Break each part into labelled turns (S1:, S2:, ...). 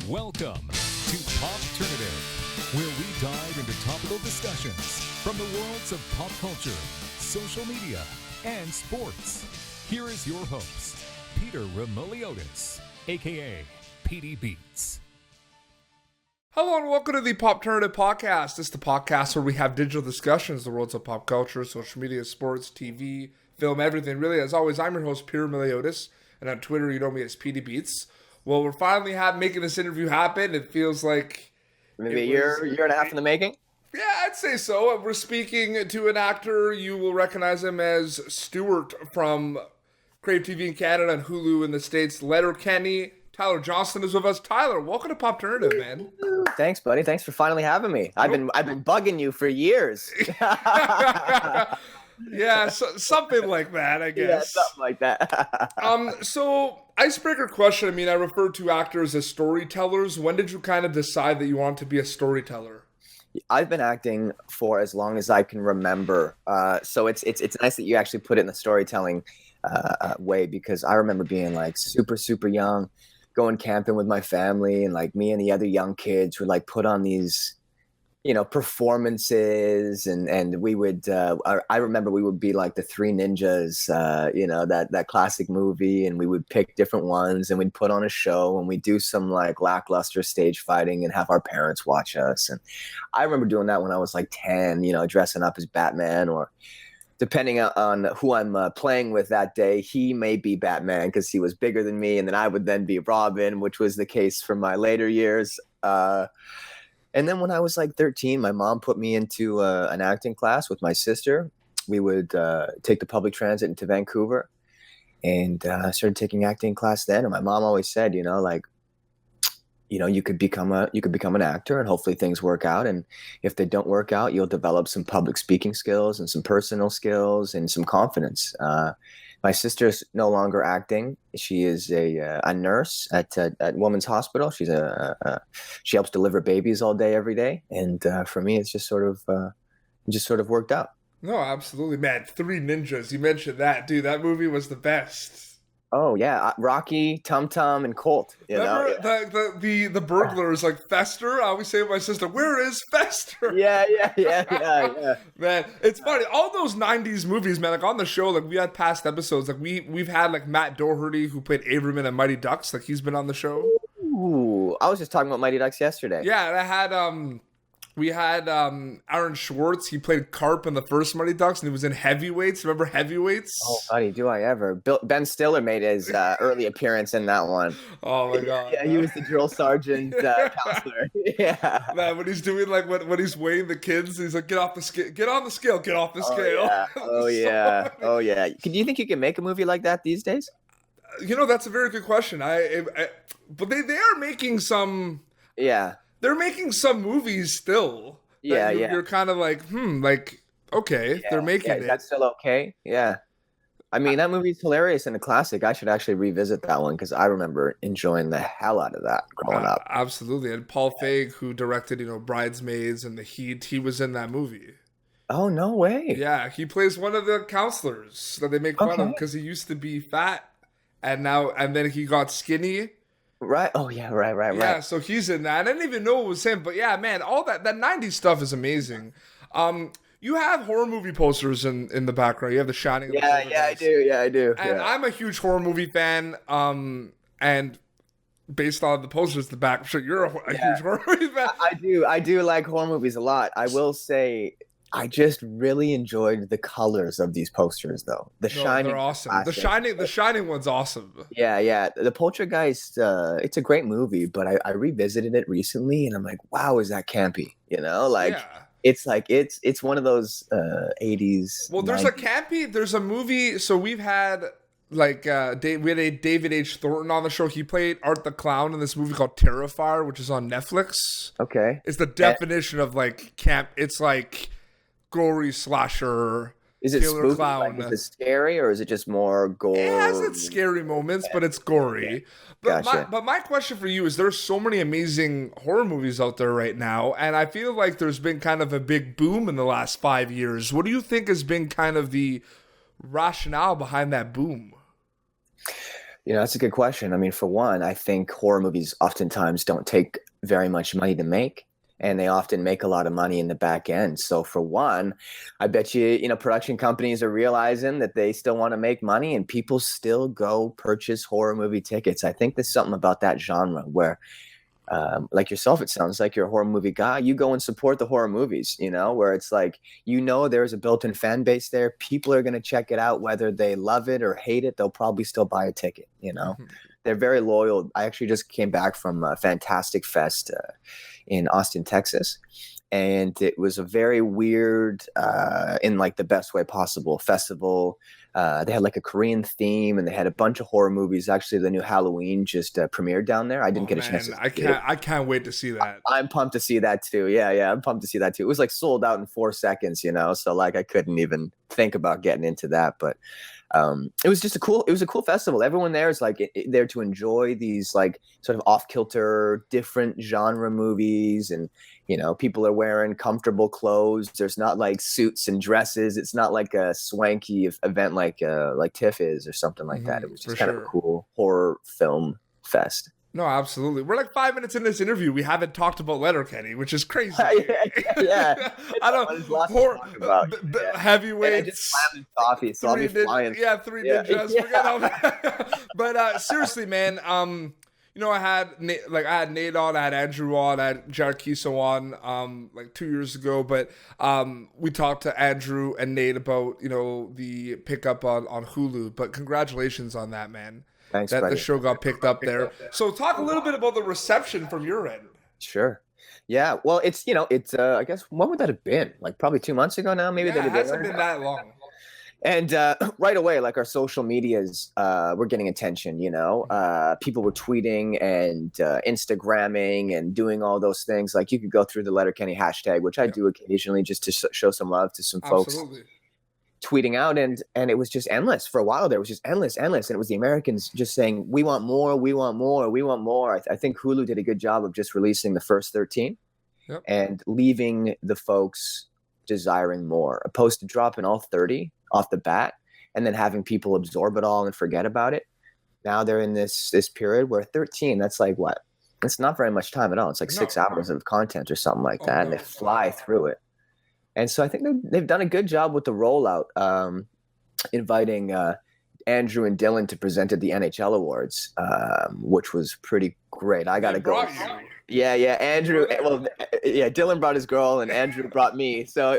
S1: Welcome to Popternative, where we dive into topical discussions from the worlds of pop culture, social media, and sports. Here is your host, Peter Remoliotis, aka PD Beats.
S2: Hello and welcome to the Popternative Podcast. This is the podcast where we have digital discussions, the worlds of pop culture, social media, sports, TV, film, everything. Really, as always, I'm your host, Peter Remoliotis, and on Twitter, you know me as PD Beats. Well, we're finally making this interview happen. It feels like
S3: maybe a year and a half in the making.
S2: Yeah, I'd say so. We're speaking to an actor. You will recognize him as Stewart from Crave TV in Canada and Hulu in the States. Letterkenny. Tyler Johnston is with us. Tyler, welcome to Popternative, man.
S3: Thanks, buddy. Thanks for finally having me. I've been bugging you for years.
S2: Yeah, something like that, I guess.
S3: Yeah, something like that.
S2: So icebreaker question. I mean, I refer to actors as storytellers. When did you kind of decide that you want to be a storyteller?
S3: I've been acting for as long as I can remember. So it's nice that you actually put it in the storytelling way, because I remember being like super young, going camping with my family, and like me and the other young kids would like put on these, performances, and we would I remember we would be like the Three Ninjas, that classic movie, and we would pick different ones and we'd put on a show and we'd do some like lackluster stage fighting and have our parents watch us. And I remember doing that when I was like 10, dressing up as Batman, or depending on who I'm playing with that day, he may be Batman because he was bigger than me, and then I would then be Robin, which was the case for my later years. And then when I was like 13, my mom put me into an acting class with my sister. We would take the public transit into Vancouver, and I started taking acting class then. And my mom always said, you could become an actor, and hopefully things work out. And if they don't work out, you'll develop some public speaking skills and some personal skills and some confidence. My sister's no longer acting. She is a nurse at Women's Hospital. She helps deliver babies all day, every day. And for me, it's just sort of worked out.
S2: No, absolutely, man. Three Ninjas. You mentioned that, dude. That movie was the best.
S3: Oh yeah, Rocky, Tum Tum, and Colt.
S2: Remember the burglars like Fester? I always say to my sister, "Where is Fester?"
S3: Yeah.
S2: Man, it's funny. All those '90s movies, man. Like on the show, like we had past episodes. Like we've had like Matt Doherty, who played Averman in Mighty Ducks. Like he's been on the show.
S3: Ooh, I was just talking about Mighty Ducks yesterday.
S2: Yeah, and I had we had Aaron Schwartz. He played Carp in the first Mighty Ducks, and he was in Heavyweights. Remember Heavyweights?
S3: Oh, buddy, do I ever. Ben Stiller made his early appearance in that one.
S2: Oh, my God.
S3: Yeah, he was the drill sergeant counselor. Yeah.
S2: Man, when he's doing, like, when he's weighing the kids, he's like, get off the scale, get on the scale, get off the scale.
S3: Yeah. Oh, yeah. Oh, yeah. Do you think you can make a movie like that these days?
S2: That's a very good question. But they are making some...
S3: Yeah.
S2: They're making some movies still.
S3: Yeah.
S2: You're kind of like, okay, they're making it.
S3: That's still okay. Yeah. I mean, that movie's hilarious and a classic. I should actually revisit that one because I remember enjoying the hell out of that growing up.
S2: Absolutely. And Paul Feig, who directed, Bridesmaids and The Heat, he was in that movie.
S3: Oh, no way.
S2: Yeah, he plays one of the counselors that they make fun of because he used to be fat and then he got skinny.
S3: Right. Oh, yeah. Right.
S2: Yeah, so he's in that. I didn't even know it was him. But yeah, man, all that 90s stuff is amazing. You have horror movie posters in the background. You have The Shining.
S3: Yeah, I do.
S2: And I'm a huge horror movie fan. And based on the posters in the back, I'm sure you're a huge horror movie fan.
S3: I do like horror movies a lot. I will say I just really enjoyed the colors of these posters, though. Shining,
S2: they're awesome. The Shining one's awesome.
S3: Yeah. The Poltergeist, it's a great movie, but I revisited it recently, and I'm like, wow, is that campy? It's like it's one of those 80s.
S2: Well, there's a movie. So we've had we had a David H. Thornton on the show. He played Art the Clown in this movie called Terrifier, which is on Netflix.
S3: Okay,
S2: it's the definition of like camp. It's like gory slasher.
S3: Is it
S2: killer
S3: spooky?
S2: Clown.
S3: Like, is it scary, or is it just more gore?
S2: It has its scary moments, but it's gory.
S3: Gotcha.
S2: But my question for you is, there's so many amazing horror movies out there right now, and I feel like there's been kind of a big boom in the last 5 years. What do you think has been kind of the rationale behind that boom?
S3: That's a good question. I mean, for one, I think horror movies oftentimes don't take very much money to make, and they often make a lot of money in the back end. So for one, I bet production companies are realizing that they still want to make money, and people still go purchase horror movie tickets. I think there's something about that genre where like yourself, it sounds like you're a horror movie guy. You go and support the horror movies, where it's like, there's a built-in fan base there. People are going to check it out, whether they love it or hate it. They'll probably still buy a ticket.
S2: Mm-hmm.
S3: They're very loyal. I actually just came back from a Fantastic Fest in Austin, Texas. And it was a very weird, in like the best way possible, festival. They had like a Korean theme, and they had a bunch of horror movies. Actually, the new Halloween just premiered down there. I didn't get a chance to see it.
S2: I can't wait to see that.
S3: I'm pumped to see that too. Yeah, I'm pumped to see that too. It was like sold out in 4 seconds, so like I couldn't even think about getting into that. But it was a cool festival. Everyone there is like there to enjoy these like sort of off-kilter, different genre movies, and people are wearing comfortable clothes. There's not like suits and dresses. It's not like a swanky event like TIFF is or something like that. It was just kind of a cool horror film fest.
S2: No, absolutely. We're like 5 minutes in this interview. We haven't talked about Letterkenny, which is crazy.
S3: Yeah.
S2: I don't. Heavyweights.
S3: I just slammed coffee, so I'll be flying.
S2: Yeah, three ninjas. Yeah. Forget all that. But seriously, man. I had Nate on, I had Andrew on, I had Jared Kiso on like 2 years ago. But we talked to Andrew and Nate about the pickup on Hulu. But congratulations on that, man.
S3: Thanks,
S2: that
S3: buddy.
S2: The show got picked up there. So talk a little bit about the reception from your end.
S3: Sure. Yeah. Well, it's I guess, when would that have been? Like probably 2 months ago now, maybe.
S2: Yeah, it hasn't been that long.
S3: And right away, like our social medias were getting attention, people were tweeting and Instagramming and doing all those things. Like you could go through the Letterkenny hashtag, which I do occasionally just to show some love to some folks.
S2: Absolutely.
S3: Tweeting out, and it was just endless for a while. There was just endless, and it was the Americans just saying, "We want more, we want more, we want more." I think Hulu did a good job of just releasing the first 13, and leaving the folks desiring more, opposed to dropping all 30 off the bat and then having people absorb it all and forget about it. Now they're in this period where 13, that's like what? It's not very much time at all. It's like 6 hours of content or something like that, and they fly through it. And so I think they've done a good job with the rollout, inviting Andrew and Dylan to present at the NHL Awards, which was pretty great. I got to go. Yeah, Andrew. Well, yeah, Dylan brought his girl, and Andrew brought me. So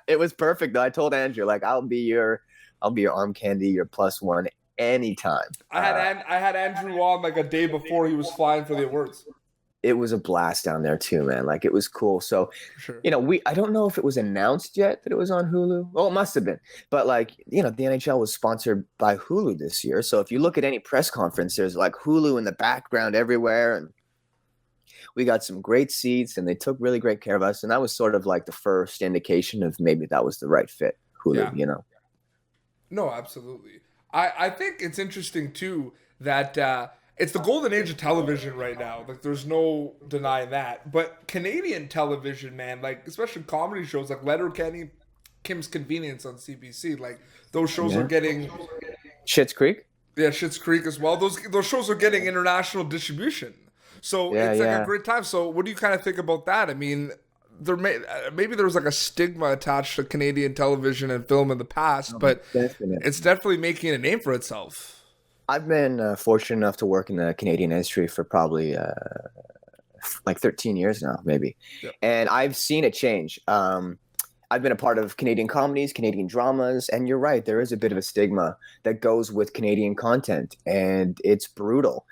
S3: it was perfect. Though I told Andrew, like, I'll be your arm candy, your +1 anytime.
S2: I had Andrew on like a day before he was flying for the awards.
S3: It was a blast down there too, man. Like it was cool. So,
S2: sure.
S3: I don't know if it was announced yet that it was on Hulu. Oh, it must have been. But like, the NHL was sponsored by Hulu this year. So if you look at any press conference, there's like Hulu in the background everywhere. And we got some great seats, and they took really great care of us. And that was sort of like the first indication of maybe that was the right fit, Hulu,
S2: No, absolutely. I think it's interesting too that it's the golden age of television right now. Like, there's no denying that. But Canadian television, man, like, especially comedy shows like Letterkenny, Kim's Convenience on CBC, like, those shows are getting...
S3: Schitt's Creek?
S2: Yeah, Schitt's Creek as well. Those shows are getting international distribution. So it's like a great time. So what do you kind of think about that? I mean, maybe there was like a stigma attached to Canadian television and film in the past, but it's definitely making a name for itself.
S3: I've been fortunate enough to work in the Canadian industry for probably like 13 years now, maybe. Yep. And I've seen it change. I've been a part of Canadian comedies, Canadian dramas, and you're right, there is a bit of a stigma that goes with Canadian content, and it's brutal.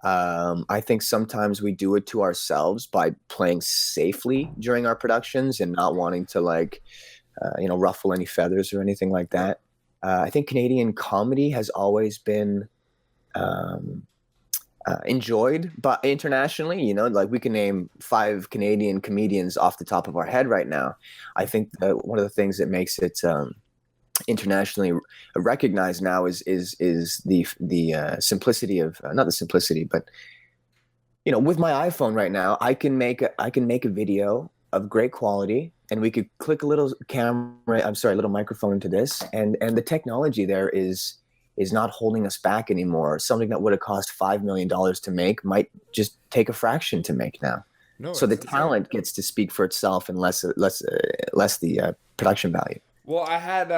S3: I think sometimes we do it to ourselves by playing safely during our productions and not wanting to ruffle any feathers or anything like that. I think Canadian comedy has always been enjoyed, but internationally, like we can name 5 Canadian comedians off the top of our head right now. I think that one of the things that makes it internationally recognized now is the simplicity of not the simplicity, but with my iPhone right now, I can make a video of great quality, and we could click a little microphone into this, and the technology there is is not holding us back anymore. Something that would have cost $5 million to make might just take a fraction to make now.
S2: No,
S3: So the
S2: it's
S3: talent gets to speak for itself and less the production value.
S2: Well, I had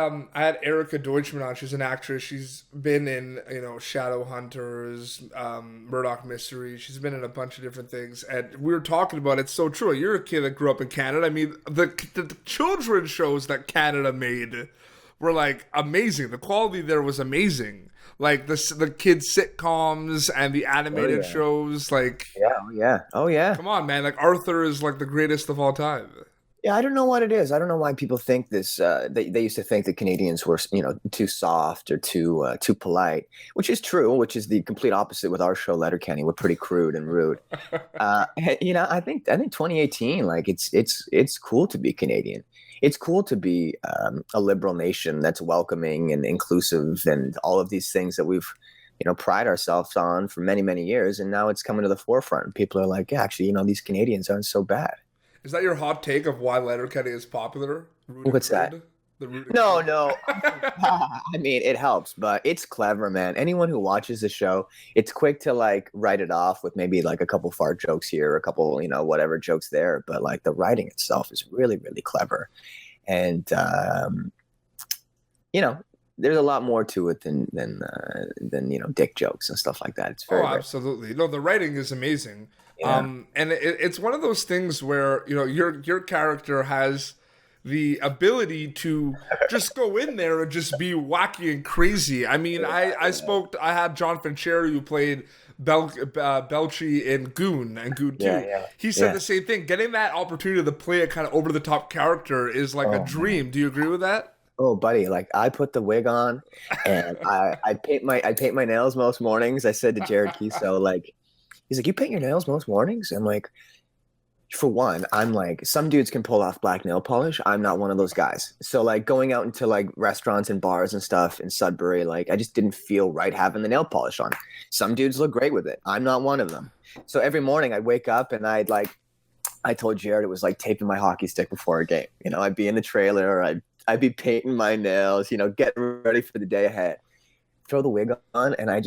S2: Erica Deutschman on. She's an actress. She's been in Shadowhunters, Murdoch Mystery. She's been in a bunch of different things, and we were talking about it's so true. You're a kid that grew up in Canada. I mean, the children's shows that Canada made were like amazing. The quality there was amazing. Like the kids sitcoms and the animated shows. Like
S3: oh yeah.
S2: Come on, man! Like Arthur is like the greatest of all time.
S3: Yeah, I don't know what it is. I don't know why people think this. They used to think that Canadians were, too soft or too polite, which is true. Which is the complete opposite with our show, Letterkenny. We're pretty crude and rude. I think 2018, like it's cool to be Canadian. It's cool to be a liberal nation that's welcoming and inclusive and all of these things that we've pride ourselves on for many, many years. And now it's coming to the forefront. People are like, yeah, actually, these Canadians aren't so bad.
S2: Is that your hot take of why Letterkenny is popular?
S3: What's that? No. I mean, it helps, but it's clever, man. Anyone who watches the show, it's quick to like write it off with maybe like a couple fart jokes here, a couple, whatever jokes there. But like the writing itself is really, really clever. And, there's a lot more to it than dick jokes and stuff like that. It's very,
S2: absolutely. No, the writing is amazing. Yeah. And it's one of those things where, your character has the ability to just go in there and just be wacky and crazy. I mean, I had John Fincheri who played Belchi in Goon and Goon 2. Yeah. He said the same thing. Getting that opportunity to play a kind of over the top character is like a dream. Do you agree with that?
S3: Oh, buddy, like I put the wig on and I paint my nails most mornings. I said to Jared Kiso, like, he's like, you paint your nails most mornings? I'm like, for one, I'm like, some dudes can pull off black nail polish. I'm not one of those guys. So like going out into like restaurants and bars and stuff in Sudbury, like I just didn't feel right having the nail polish on. Some dudes look great with it. I'm not one of them. So every morning I'd wake up and I told Jared it was like taping my hockey stick before a game. I'd be in the trailer, I'd be painting my nails, getting ready for the day ahead. Throw the wig on and I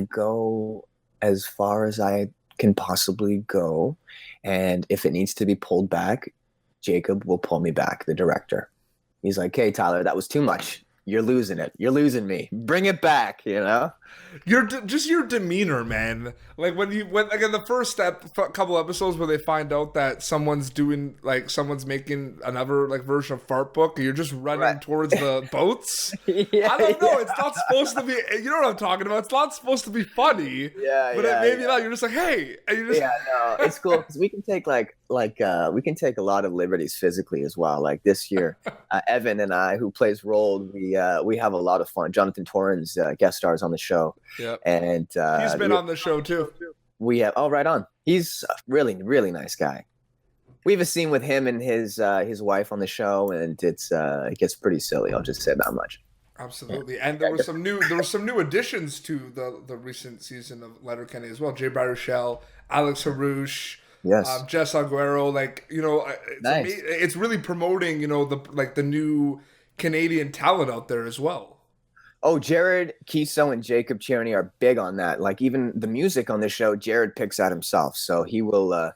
S3: go as far as I can possibly go. And if it needs to be pulled back, Jacob will pull me back, the director. He's like, hey, Tyler, that was too much. You're losing it. You're losing me. Bring it back,
S2: Just your demeanor, man. Like when in the first couple episodes where they find out that someone's making another like version of Fart Book, and you're just running towards the boats. I don't know. It's not supposed to be. You know what I'm talking about? It's not supposed to be funny. But it made me laugh. You're just like, hey, and you just.
S3: No, it's cool because we can take we can take a lot of liberties physically as well. Like this year, Evan and I, who plays Rold, we have a lot of fun. Jonathan Torrens guest stars on the show.
S2: Yeah,
S3: and
S2: he's been on the show too.
S3: We have right on. He's a really, really nice guy. We have a scene with him and his wife on the show, and it gets pretty silly. I'll just say that much.
S2: Absolutely, and there were some new additions to the recent season of Letterkenny as well. Jay Baruchel, Alex Harouche.
S3: Yes,
S2: Jess Aguero,
S3: nice.
S2: It's really promoting, the new Canadian talent out there as well.
S3: Oh, Jared Kiso and Jacob Cherny are big on that. Like even the music on the show, Jared picks out himself. So he will,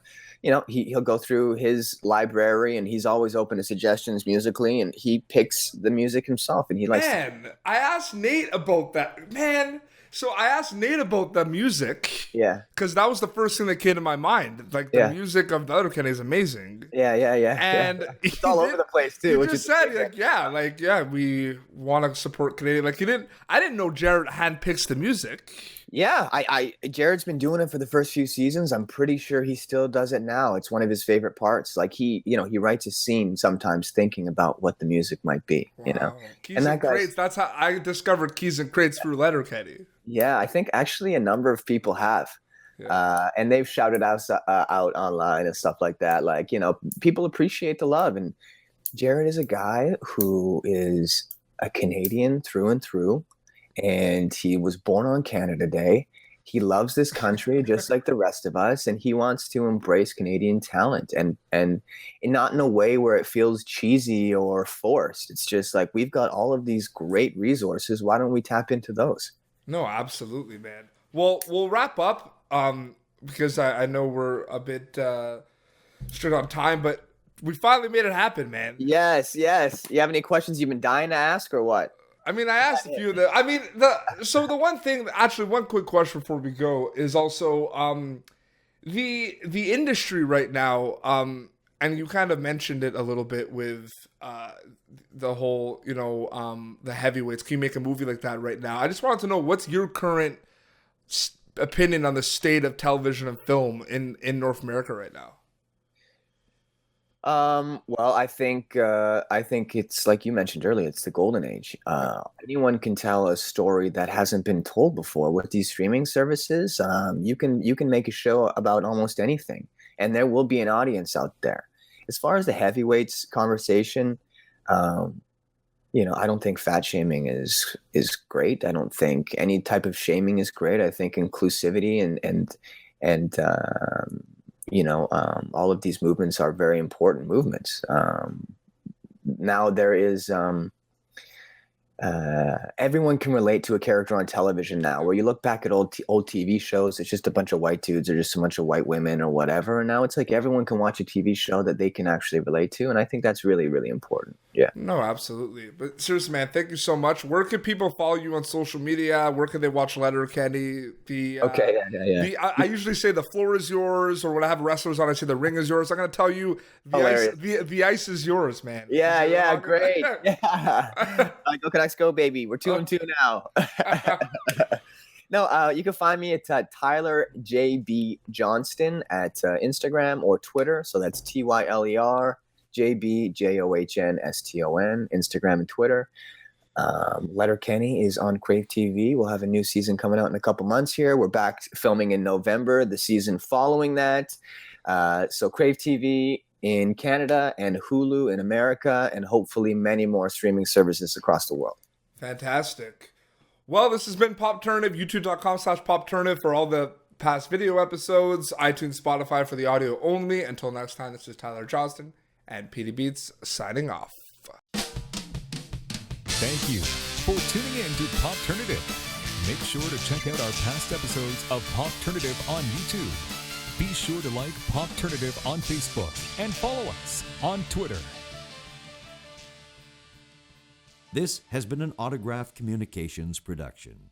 S3: he'll go through his library and he's always open to suggestions musically, and he picks the music himself. And he likes.
S2: Man, I asked Nate about that. Man. So I asked Nate about the music.
S3: Yeah.
S2: Because that was the first thing that came to my mind. Like, the music of Letterkenny is amazing.
S3: Yeah.
S2: And
S3: it's all over the place, too.
S2: He just said, we want to support Canadian. Like, I didn't know Jared handpicks the music.
S3: Yeah, Jared's been doing it for the first few seasons. I'm pretty sure he still does it now. It's one of his favorite parts. Like he writes a scene sometimes thinking about what the music might be,
S2: Keys and Crates, that's how I discovered Keys and Crates through Letterkenny.
S3: Yeah, I think actually a number of people have. Yeah. And they've shouted us out online and stuff like that. Like, people appreciate the love. And Jared is a guy who is a Canadian through and through. And he was born on Canada Day, he loves this country just like the rest of us, and he wants to embrace Canadian talent and not in a way where it feels cheesy or forced. It's just like, we've got all of these great resources. Why don't we tap into those?
S2: No, absolutely, man. Well, we'll wrap up because I know we're a bit strict on time, but we finally made it happen, man.
S3: Yes. You have any questions you've been dying to ask or what?
S2: I mean, I asked a few of them. I mean, the one thing, actually, one quick question before we go is also the industry right now, and you kind of mentioned it a little bit with the whole, the heavyweights. Can you make a movie like that right now? I just wanted to know, what's your current opinion on the state of television and film in North America right now?
S3: Well, I think it's like you mentioned earlier, it's the golden age. Anyone can tell a story that hasn't been told before with these streaming services. You can make a show about almost anything, and there will be an audience out there. As far as the heavyweights conversation, I don't think fat shaming is great. I don't think any type of shaming is great. I think inclusivity and all of these movements are very important movements. Now there is everyone can relate to a character on television now, where you look back at old TV shows, it's just a bunch of white dudes or just a bunch of white women or whatever. And now it's like everyone can watch a TV show that they can actually relate to. And I think that's really, really important. Yeah.
S2: No, absolutely. But seriously, man, thank you so much. Where can people follow you on social media? Where can they watch Letterkenny?
S3: Okay. Yeah.
S2: I usually say the floor is yours, or when I have wrestlers on, I say the ring is yours. I'm going to tell you the ice is yours, man.
S3: Yeah. Great. Yeah. Like, okay, let's go, baby. We're 2-2 now. No, you can find me at Tyler JB Johnston at Instagram or Twitter. So that's TYLER JBJOHNSTON, Instagram and Twitter. Letterkenny is on Crave TV. We'll have a new season coming out in a couple months here. We're back filming in November, the season following that. So Crave TV in Canada and Hulu in America, and hopefully many more streaming services across the world.
S2: Fantastic. Well, this has been Popternative, youtube.com/Popternative for all the past video episodes, iTunes, Spotify for the audio only. Until next time, this is Tyler Johnston and PD Beats signing off.
S1: Thank you for tuning in to Popternative. Make sure to check out our past episodes of Popternative on YouTube. Be sure to like Popternative on Facebook and follow us on Twitter.
S4: This has been an Autograph Communications production.